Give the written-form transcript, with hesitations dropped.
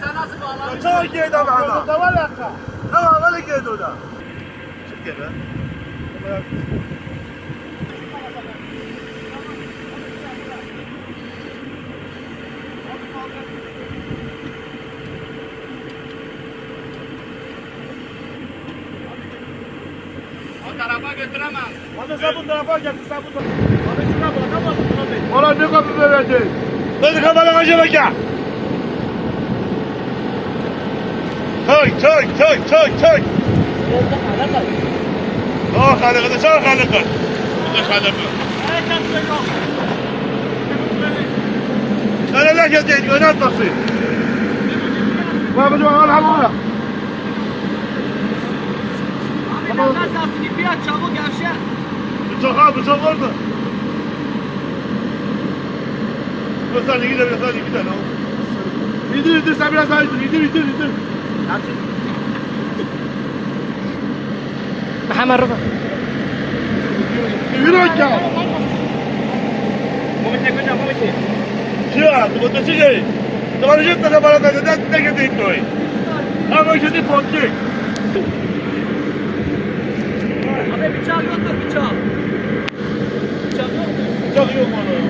Sen nasıl bağlamışsın? Çok iyi de bana. Da var ya. Tamam hadi gel orada. Çık gel ha. O tarafa götüremem. Hadi sen bu tarafa gel. Sen bu tarafa. Hadi şuna bırakamadın. Hadi. Ona ne kapı verecek? Hadi kafanı acaba gel. Çök çök çök çök çök. Oh kalıkı çok kalıkı. Bu da kalıkı. Sen ne geleceksin? Önem nasıl? Babacım al hamura. Abi nereden sarsın? İpi aç çabuk gevşe. Bıçak al bıçak orada. Dur sen gidelim sen gidelim. İndir sen biraz daha indir. محمد ربع Yürü ya. Çık, bu da çıkıyor. Doğru jet de bana da ne getirdi toy. Ama şimdi fonçik. Abi bıçağı götür bıçağı. Bıçağı yok mu? Çok yok onu.